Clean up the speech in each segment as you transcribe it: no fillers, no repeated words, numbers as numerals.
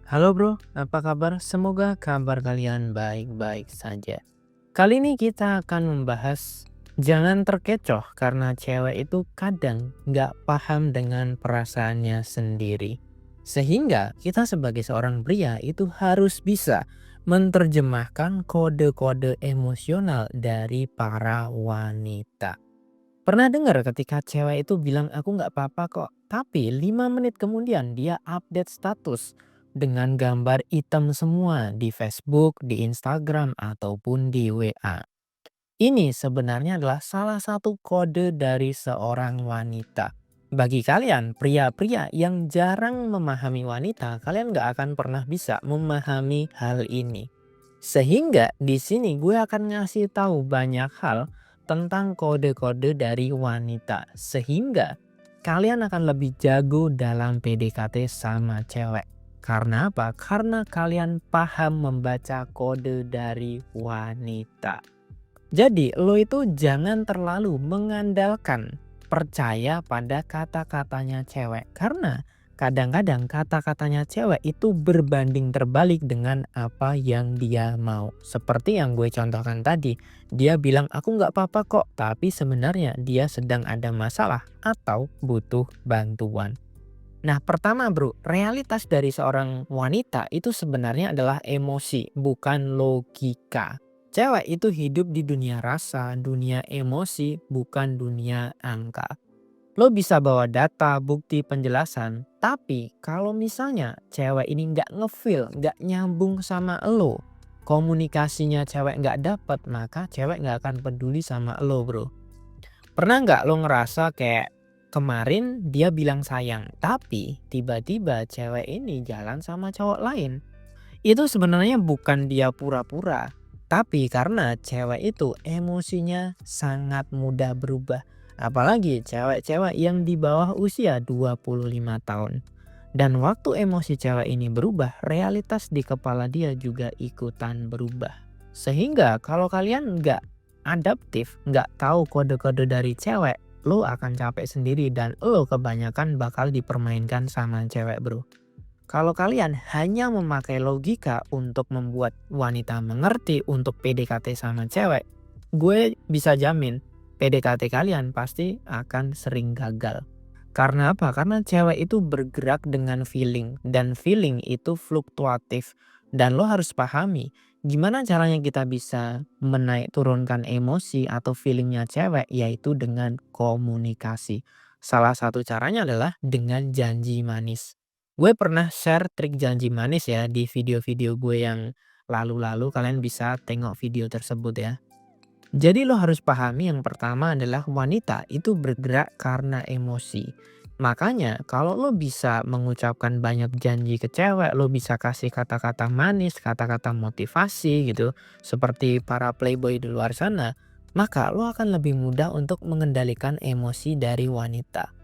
Halo bro, apa kabar? Semoga kabar kalian baik-baik saja. Kali ini kita akan membahas jangan terkecoh karena cewek itu kadang nggak paham dengan perasaannya sendiri. Sehingga kita sebagai seorang pria itu harus bisa menerjemahkan kode-kode emosional dari para wanita. Pernah dengar ketika cewek itu bilang aku nggak apa-apa kok, tapi 5 menit kemudian dia update status dengan gambar hitam semua di Facebook, di Instagram, ataupun di WA. Ini sebenarnya adalah salah satu kode dari seorang wanita. Bagi kalian, pria-pria yang jarang memahami wanita, kalian nggak akan pernah bisa memahami hal ini. Sehingga di sini gue akan ngasih tahu banyak hal tentang kode-kode dari wanita. Sehingga kalian akan lebih jago dalam PDKT sama cewek. Karena apa? Karena kalian paham membaca kode dari wanita. Jadi lo itu jangan terlalu mengandalkan percaya pada kata-katanya cewek. Karena kadang-kadang kata-katanya cewek itu berbanding terbalik dengan apa yang dia mau. Seperti yang gue contohkan tadi. Dia bilang aku nggak apa-apa kok. Tapi sebenarnya dia sedang ada masalah atau butuh bantuan. Nah pertama bro, realitas dari seorang wanita itu sebenarnya adalah emosi, bukan logika. Cewek itu hidup di dunia rasa, dunia emosi, bukan dunia angka. Lo bisa bawa data, bukti, penjelasan, tapi kalau misalnya cewek ini nggak ngefeel, nggak nyambung sama lo, komunikasinya cewek nggak dapet, maka cewek nggak akan peduli sama lo bro. Pernah nggak lo ngerasa kayak kemarin dia bilang sayang, tapi tiba-tiba cewek ini jalan sama cowok lain? Itu sebenarnya bukan dia pura-pura, tapi karena cewek itu emosinya sangat mudah berubah. Apalagi cewek-cewek yang di bawah usia 25 tahun. Dan waktu emosi cewek ini berubah, realitas di kepala dia juga ikutan berubah. Sehingga kalau kalian nggak adaptif, nggak tahu kode-kode dari cewek, lo akan capek sendiri dan lo kebanyakan bakal dipermainkan sama cewek bro. Kalau kalian hanya memakai logika untuk membuat wanita mengerti untuk PDKT sama cewek, gue bisa jamin PDKT kalian pasti akan sering gagal. Karena apa? Karena cewek itu bergerak dengan feeling dan feeling itu fluktuatif. Dan lo harus pahami gimana caranya kita bisa menaik turunkan emosi atau feelingnya cewek yaitu dengan komunikasi. Salah satu caranya adalah dengan janji manis. Gue pernah share trik janji manis ya di video-video gue yang lalu-lalu, kalian bisa tengok video tersebut ya. Jadi lo harus pahami yang pertama adalah wanita itu bergerak karena emosi. Makanya kalau lo bisa mengucapkan banyak janji ke cewek, lo bisa kasih kata-kata manis, kata-kata motivasi gitu, seperti para playboy di luar sana, maka lo akan lebih mudah untuk mengendalikan emosi dari wanita.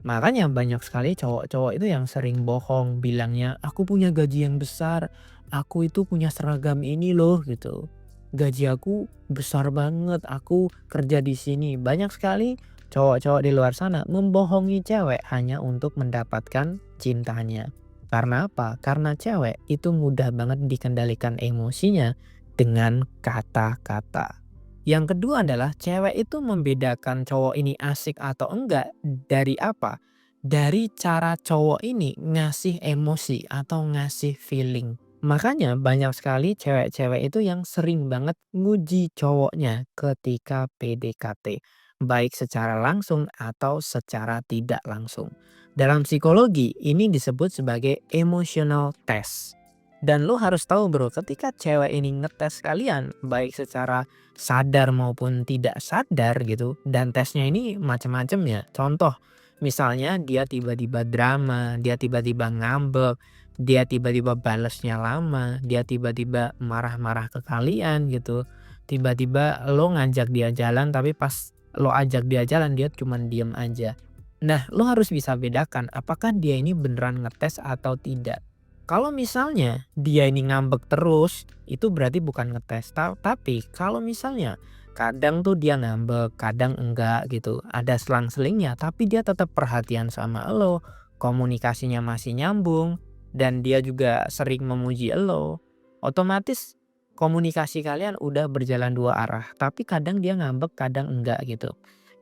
Makanya banyak sekali cowok-cowok itu yang sering bohong bilangnya, "Aku punya gaji yang besar, aku itu punya seragam ini loh," gitu. "Gaji aku besar banget, aku kerja di sini." Banyak sekali cowok-cowok di luar sana membohongi cewek hanya untuk mendapatkan cintanya. Karena apa? Karena cewek itu mudah banget dikendalikan emosinya dengan kata-kata. Yang kedua adalah cewek itu membedakan cowok ini asik atau enggak dari apa? Dari cara cowok ini ngasih emosi atau ngasih feeling. Makanya banyak sekali cewek-cewek itu yang sering banget nguji cowoknya ketika PDKT. Baik secara langsung atau secara tidak langsung. Dalam psikologi ini disebut sebagai emotional test. Dan lo harus tahu bro, ketika cewek ini ngetes kalian baik secara sadar maupun tidak sadar gitu, dan tesnya ini macam-macam ya. Contoh, misalnya dia tiba-tiba drama, dia tiba-tiba ngambek, dia tiba-tiba balesnya lama, dia tiba-tiba marah-marah ke kalian gitu. Tiba-tiba lo ngajak dia jalan tapi pas lo ajak dia jalan dia cuman diem aja. Nah, lo harus bisa bedakan apakah dia ini beneran ngetes atau tidak. Kalau misalnya dia ini ngambek terus, itu berarti bukan ngetes. Tapi kalau misalnya kadang tuh dia ngambek, kadang enggak gitu. Ada selang-selingnya, tapi dia tetap perhatian sama lo, komunikasinya masih nyambung. dan dia juga sering memuji elo, otomatis komunikasi kalian udah berjalan dua arah. Tapi kadang dia ngambek, kadang enggak gitu.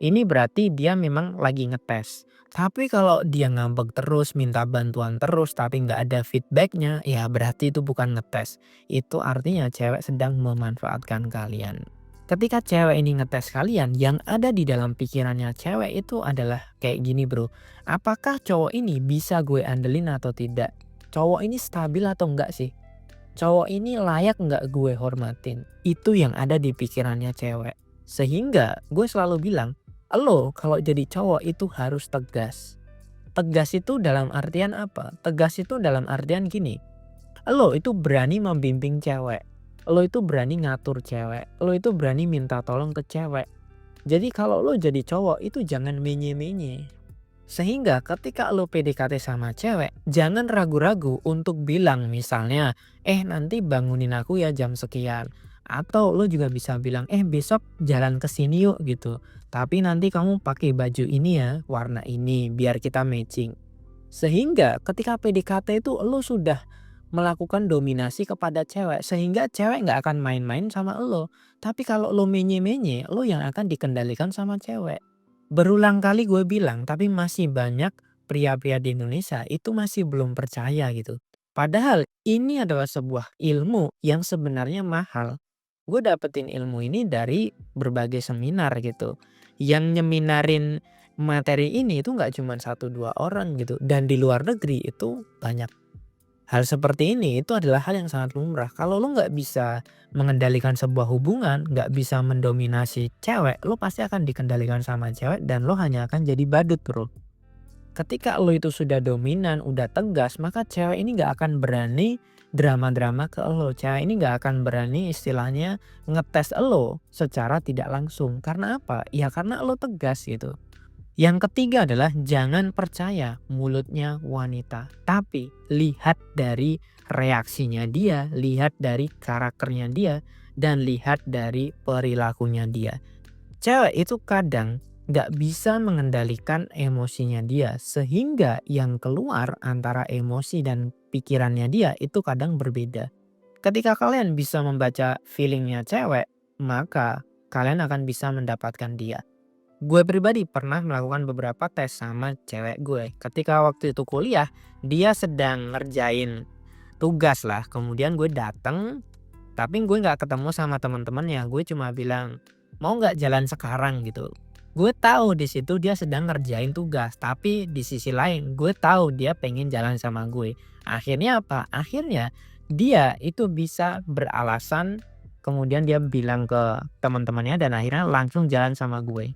Ini berarti dia memang lagi ngetes. Tapi kalau dia ngambek terus, minta bantuan terus, tapi nggak ada feedbacknya, ya berarti itu bukan ngetes. Itu artinya cewek sedang memanfaatkan kalian. Ketika cewek ini ngetes kalian, yang ada di dalam pikirannya cewek itu adalah kayak gini bro. Apakah cowok ini bisa gue andelin atau tidak? Cowok ini stabil atau enggak sih? Cowok ini layak nggak gue hormatin? Itu yang ada di pikirannya cewek. Sehingga gue selalu bilang, lo kalau jadi cowok itu harus tegas. Tegas itu dalam artian apa? Tegas itu dalam artian gini. Lo itu berani membimbing cewek. Lo itu berani ngatur cewek. Lo itu berani minta tolong ke cewek. Jadi kalau lo jadi cowok itu jangan menye-menye. Sehingga ketika lo PDKT sama cewek, jangan ragu-ragu untuk bilang misalnya, nanti bangunin aku ya jam sekian. Atau lo juga bisa bilang, besok jalan ke sini yuk gitu. Tapi nanti kamu pakai baju ini ya, warna ini, biar kita matching. Sehingga ketika PDKT itu lo sudah melakukan dominasi kepada cewek. Sehingga cewek nggak akan main-main sama lo. Tapi kalau lo menye-menye, lo yang akan dikendalikan sama cewek. Berulang kali gue bilang, tapi masih banyak pria-pria di Indonesia itu masih belum percaya gitu. Padahal ini adalah sebuah ilmu yang sebenarnya mahal. Gue dapetin ilmu ini dari berbagai seminar gitu. Yang nyeminarin materi ini itu nggak cuma satu dua orang gitu. Dan di luar negeri itu banyak. Hal seperti ini itu adalah hal yang sangat lumrah. Kalau lo nggak bisa mengendalikan sebuah hubungan, nggak bisa mendominasi cewek, lo pasti akan dikendalikan sama cewek dan lo hanya akan jadi badut bro. Ketika lo itu sudah dominan, udah tegas, maka cewek ini nggak akan berani drama-drama ke lo. Cewek ini nggak akan berani istilahnya ngetes lo secara tidak langsung. Karena apa? Ya karena lo tegas gitu. Yang ketiga adalah jangan percaya mulutnya wanita, tapi lihat dari reaksinya dia, lihat dari karakternya dia, dan lihat dari perilakunya dia. Cewek itu kadang gak bisa mengendalikan emosinya dia, sehingga yang keluar antara emosi dan pikirannya dia itu kadang berbeda. Ketika kalian bisa membaca feelingnya cewek, maka kalian akan bisa mendapatkan dia. Gue pribadi pernah melakukan beberapa tes sama cewek gue. Ketika waktu itu kuliah, dia sedang ngerjain tugas lah. Kemudian gue dateng, tapi gue nggak ketemu sama teman-temannya. Gue cuma bilang, mau nggak jalan sekarang gitu. Gue tahu di situ dia sedang ngerjain tugas, tapi di sisi lain gue tahu dia pengen jalan sama gue. Akhirnya apa? Akhirnya dia itu bisa beralasan, kemudian dia bilang ke teman-temannya dan akhirnya langsung jalan sama gue.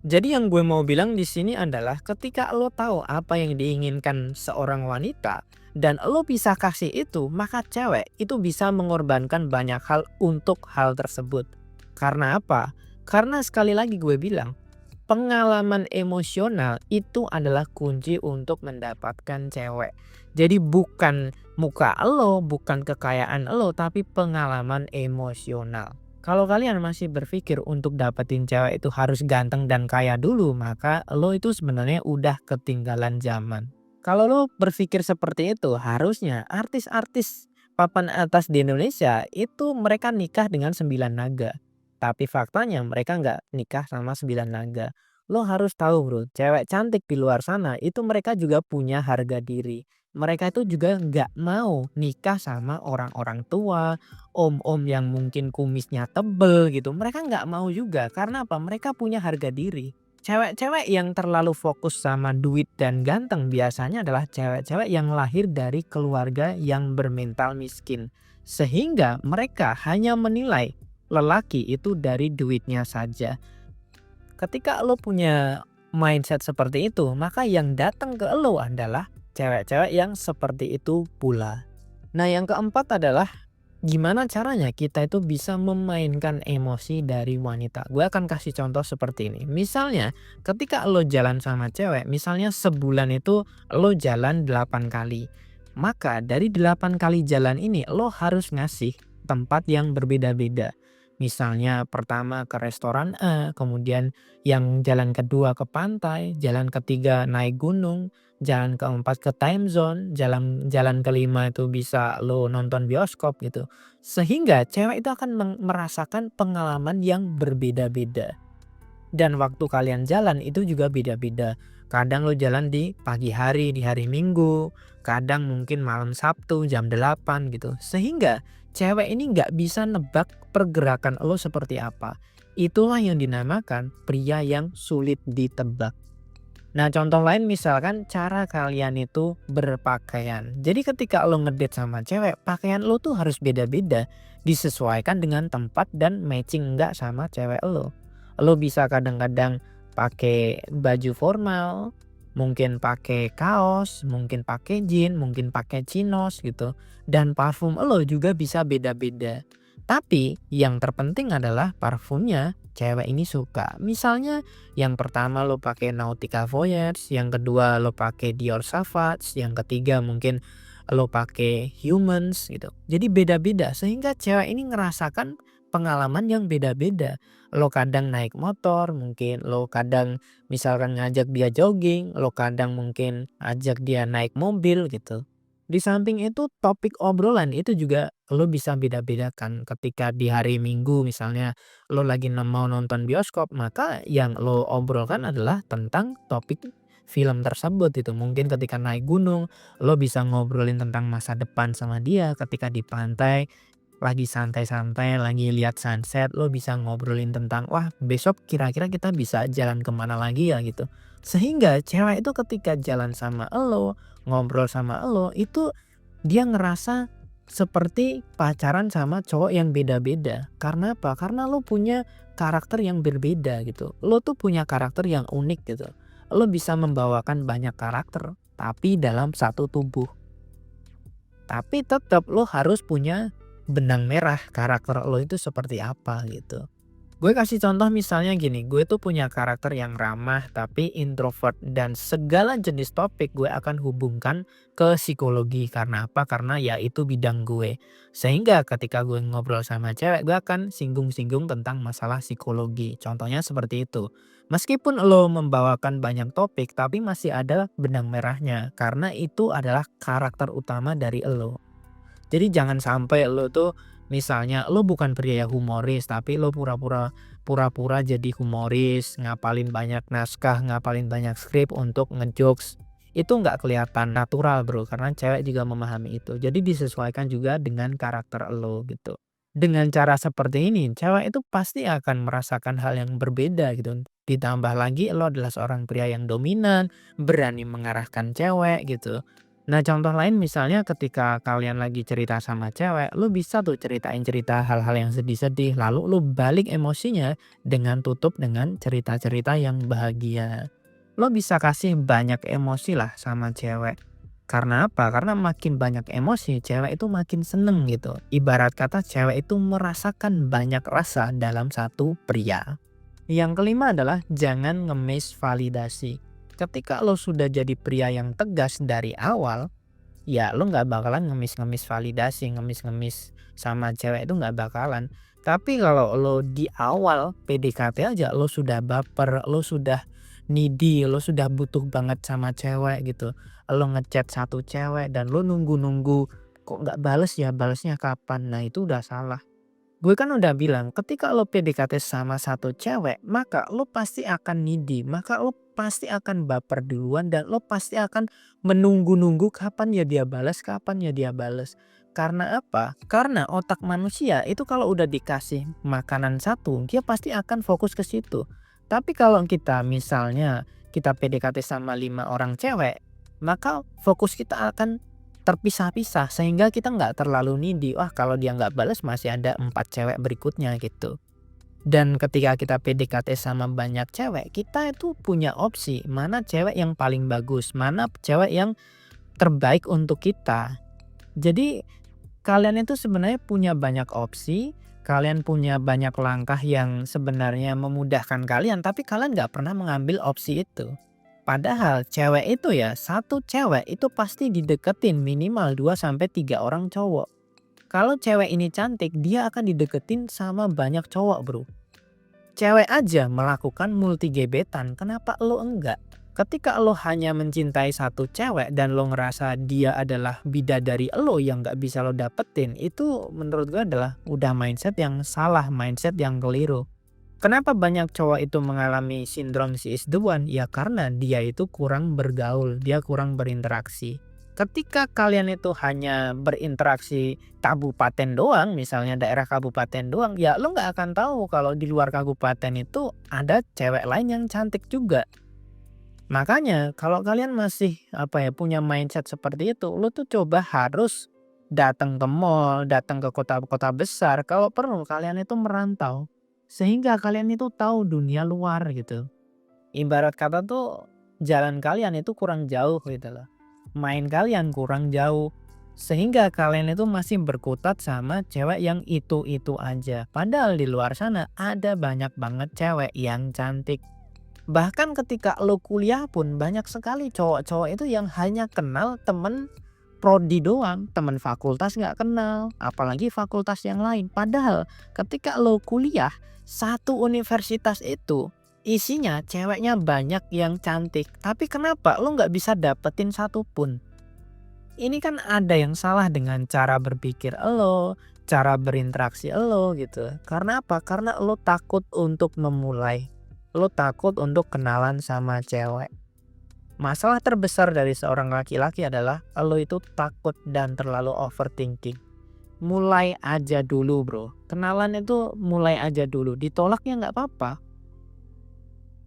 Jadi yang gue mau bilang di sini adalah ketika lo tahu apa yang diinginkan seorang wanita dan lo bisa kasih itu, maka cewek itu bisa mengorbankan banyak hal untuk hal tersebut. Karena apa? Karena sekali lagi gue bilang, pengalaman emosional itu adalah kunci untuk mendapatkan cewek. Jadi bukan muka lo, bukan kekayaan lo, tapi pengalaman emosional. Kalau kalian masih berpikir untuk dapetin cewek itu harus ganteng dan kaya dulu, maka lo itu sebenarnya udah ketinggalan zaman. Kalau lo berpikir seperti itu, harusnya artis-artis papan atas di Indonesia itu mereka nikah dengan 9 naga. Tapi faktanya mereka nggak nikah sama 9 naga. Lo harus tahu bro, cewek cantik di luar sana itu mereka juga punya harga diri. Mereka itu juga nggak mau nikah sama orang-orang tua, om-om yang mungkin kumisnya tebel gitu. Mereka nggak mau juga, karena apa? Mereka punya harga diri. Cewek-cewek yang terlalu fokus sama duit dan ganteng biasanya adalah cewek-cewek yang lahir dari keluarga yang bermental miskin. Sehingga mereka hanya menilai lelaki itu dari duitnya saja. Ketika lo punya mindset seperti itu, maka yang datang ke lo adalah cewek-cewek yang seperti itu pula. Nah yang keempat adalah gimana caranya kita itu bisa memainkan emosi dari wanita. Gue akan kasih contoh seperti ini. Misalnya ketika lo jalan sama cewek, misalnya sebulan itu lo jalan 8 kali. Maka dari 8 kali jalan ini lo harus ngasih tempat yang berbeda-beda. Misalnya pertama ke restoran A, kemudian yang jalan kedua ke pantai, jalan ketiga naik gunung, jalan keempat ke time zone, jalan jalan kelima itu bisa lo nonton bioskop gitu. Sehingga cewek itu akan merasakan pengalaman yang berbeda-beda. Dan waktu kalian jalan itu juga beda-beda. Kadang lo jalan di pagi hari, di hari Minggu, kadang mungkin malam Sabtu jam 8 gitu. Sehingga cewek ini nggak bisa nebak pergerakan lo seperti apa. Itulah yang dinamakan pria yang sulit ditebak. Nah, contoh lain misalkan cara kalian itu berpakaian. Jadi ketika lo ngedate sama cewek, pakaian lo tuh harus beda-beda, disesuaikan dengan tempat dan matching enggak sama cewek lo. Lo bisa kadang-kadang pakai baju formal, mungkin pakai kaos, mungkin pakai jeans, mungkin pakai chinos gitu. Dan parfum lo juga bisa beda-beda. Tapi yang terpenting adalah parfumnya cewek ini suka. Misalnya yang pertama lo pakai Nautica Voyage, yang kedua lo pakai Dior Sauvage, yang ketiga mungkin lo pakai Humans gitu. Jadi beda-beda sehingga cewek ini ngerasakan pengalaman yang beda-beda. Lo kadang naik motor, mungkin lo kadang misalkan ngajak dia jogging, lo kadang mungkin ajak dia naik mobil gitu. Di samping itu topik obrolan itu juga lo bisa beda-bedakan ketika di hari Minggu misalnya lo lagi mau nonton bioskop, maka yang lo obrolkan adalah tentang topik film tersebut itu. Mungkin ketika naik gunung, lo bisa ngobrolin tentang masa depan sama dia. Ketika di pantai, lagi santai-santai, lagi lihat sunset, lo bisa ngobrolin tentang, wah besok kira-kira kita bisa jalan kemana lagi ya gitu. Sehingga cewek itu ketika jalan sama lo, ngobrol sama lo, itu dia ngerasa seperti pacaran sama cowok yang beda-beda. Karena apa? Karena lo punya karakter yang berbeda gitu. Lo tuh punya karakter yang unik gitu. Lo bisa membawakan banyak karakter, tapi dalam satu tubuh. Tapi tetap lo harus punya benang merah karakter lo itu seperti apa gitu. Gue kasih contoh misalnya gini, gue tuh punya karakter yang ramah tapi introvert dan segala jenis topik gue akan hubungkan ke psikologi. Karena apa? Karena ya itu bidang gue. Sehingga ketika gue ngobrol sama cewek, gue akan singgung-singgung tentang masalah psikologi. Contohnya seperti itu. Meskipun lo membawakan banyak topik tapi masih ada benang merahnya karena itu adalah karakter utama dari lo. Jadi jangan sampai lo tuh misalnya lo bukan pria yang humoris tapi lo pura-pura jadi humoris, ngapalin banyak naskah, ngapalin banyak skrip untuk ngejokes. Itu nggak kelihatan natural bro karena cewek juga memahami itu. Jadi disesuaikan juga dengan karakter lo gitu. Dengan cara seperti ini cewek itu pasti akan merasakan hal yang berbeda gitu. Ditambah lagi lo adalah seorang pria yang dominan, berani mengarahkan cewek gitu. Nah, contoh lain misalnya ketika kalian lagi cerita sama cewek, lu bisa tuh ceritain cerita hal-hal yang sedih-sedih, lalu lu balik emosinya dengan tutup dengan cerita-cerita yang bahagia. Lo bisa kasih banyak emosi lah sama cewek. Karena apa? Karena makin banyak emosi, cewek itu makin seneng gitu. Ibarat kata cewek itu merasakan banyak rasa dalam satu pria. Yang kelima adalah jangan ngemis validasi. Ketika lo sudah jadi pria yang tegas dari awal, ya lo nggak bakalan ngemis-ngemis validasi, ngemis-ngemis sama cewek itu nggak bakalan. Tapi kalau lo di awal PDKT aja lo sudah baper, lo sudah needy, lo sudah butuh banget sama cewek gitu. Lo ngechat satu cewek dan lo nunggu-nunggu kok nggak bales ya, balesnya kapan. Nah itu udah salah. Gue kan udah bilang ketika lo PDKT sama satu cewek, maka lo pasti akan needy, maka lo pasti akan baper duluan dan lo pasti akan menunggu-nunggu kapan ya dia balas, kapan ya dia balas. Karena apa? Karena otak manusia itu kalau udah dikasih makanan satu, dia pasti akan fokus ke situ. Tapi kalau kita misalnya kita PDKT sama 5 orang cewek, maka fokus kita akan terpisah-pisah sehingga kita nggak terlalu needy. Wah kalau dia nggak balas masih ada 4 cewek berikutnya gitu. Dan ketika kita PDKT sama banyak cewek, kita itu punya opsi mana cewek yang paling bagus, mana cewek yang terbaik untuk kita. Jadi kalian itu sebenarnya punya banyak opsi, kalian punya banyak langkah yang sebenarnya memudahkan kalian, tapi kalian nggak pernah mengambil opsi itu. Padahal cewek itu ya, satu cewek itu pasti dideketin minimal 2 sampai 3 orang cowok. Kalau cewek ini cantik, dia akan dideketin sama banyak cowok bro. Cewek aja melakukan multi gebetan, kenapa lo enggak? Ketika lo hanya mencintai satu cewek dan lo ngerasa dia adalah bidadari lo yang nggak bisa lo dapetin, itu menurut gue adalah udah mindset yang salah, mindset yang keliru. Kenapa banyak cowok itu mengalami sindrom she is the one? Ya karena dia itu kurang bergaul, dia kurang berinteraksi. Ketika kalian itu hanya berinteraksi kabupaten doang, misalnya daerah kabupaten doang, ya lo nggak akan tahu kalau di luar kabupaten itu ada cewek lain yang cantik juga. Makanya kalau kalian masih punya mindset seperti itu, lo tuh coba harus datang ke mall, datang ke kota-kota besar, kalau perlu kalian itu merantau. Sehingga kalian itu tahu dunia luar gitu. Ibarat kata tuh jalan kalian itu kurang jauh gitu loh. Main kalian kurang jauh. Sehingga kalian itu masih berkutat sama cewek yang itu-itu aja. Padahal di luar sana ada banyak banget cewek yang cantik. Bahkan ketika lo kuliah pun banyak sekali cowok-cowok itu yang hanya kenal temen prodi doang, temen fakultas nggak kenal, apalagi fakultas yang lain. Padahal ketika lo kuliah, satu universitas itu isinya ceweknya banyak yang cantik. Tapi kenapa lo nggak bisa dapetin satu pun? Ini kan ada yang salah dengan cara berpikir lo, cara berinteraksi lo gitu. Karena apa? Karena lo takut untuk memulai. Lo takut untuk kenalan sama cewek. Masalah terbesar dari seorang laki-laki adalah lo itu takut dan terlalu overthinking. Mulai aja dulu bro. Kenalan itu mulai aja dulu. Ditolak ya nggak apa-apa.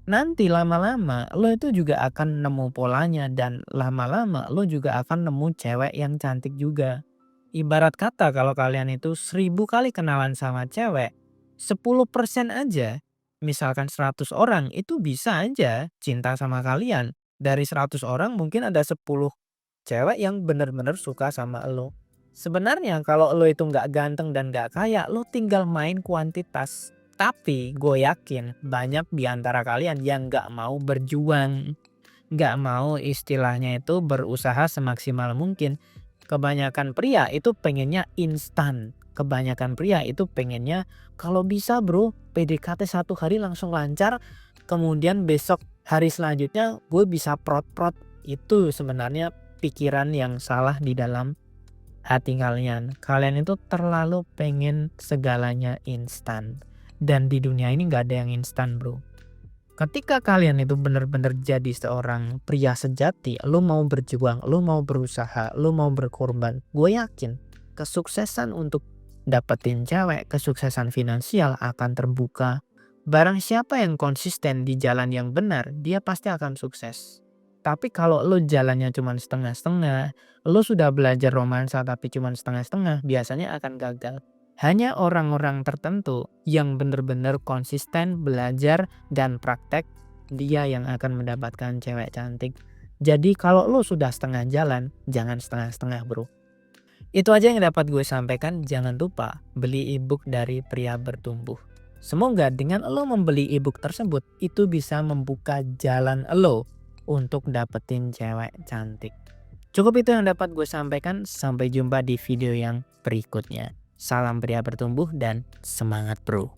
Nanti lama-lama lo itu juga akan nemu polanya. Dan lama-lama lo juga akan nemu cewek yang cantik juga. Ibarat kata kalau kalian itu 1000 kali kenalan sama cewek, 10% aja, misalkan 100 orang itu bisa aja cinta sama kalian. Dari 100 orang mungkin ada 10 cewek yang bener-bener suka sama lo. Sebenarnya kalau lo itu nggak ganteng dan nggak kaya, lo tinggal main kuantitas. Tapi gue yakin banyak di antara kalian yang nggak mau berjuang, nggak mau istilahnya itu berusaha semaksimal mungkin. Kebanyakan pria itu pengennya instan. Kebanyakan pria itu pengennya kalau bisa bro PDKT 1 hari langsung lancar. Kemudian besok hari selanjutnya gue bisa prot-prot. Itu sebenarnya pikiran yang salah di dalam hati kalian. Kalian itu terlalu pengen segalanya instan. Dan di dunia ini gak ada yang instan bro. Ketika kalian itu benar-benar jadi seorang pria sejati, lu mau berjuang, lu mau berusaha, lu mau berkorban, gue yakin kesuksesan untuk dapetin cewek, kesuksesan finansial akan terbuka. Barang siapa yang konsisten di jalan yang benar, dia pasti akan sukses. Tapi kalau lu jalannya cuma setengah-setengah, lu sudah belajar romansa tapi cuma setengah-setengah, biasanya akan gagal. Hanya orang-orang tertentu yang benar-benar konsisten belajar dan praktek, dia yang akan mendapatkan cewek cantik. Jadi kalau lo sudah setengah jalan, jangan setengah-setengah bro. Itu aja yang dapat gue sampaikan. Jangan lupa beli ebook dari Pria Bertumbuh. Semoga dengan lo membeli ebook tersebut, itu bisa membuka jalan lo untuk dapetin cewek cantik. Cukup itu yang dapat gue sampaikan. Sampai jumpa di video yang berikutnya. Salam pria bertumbuh dan semangat bro.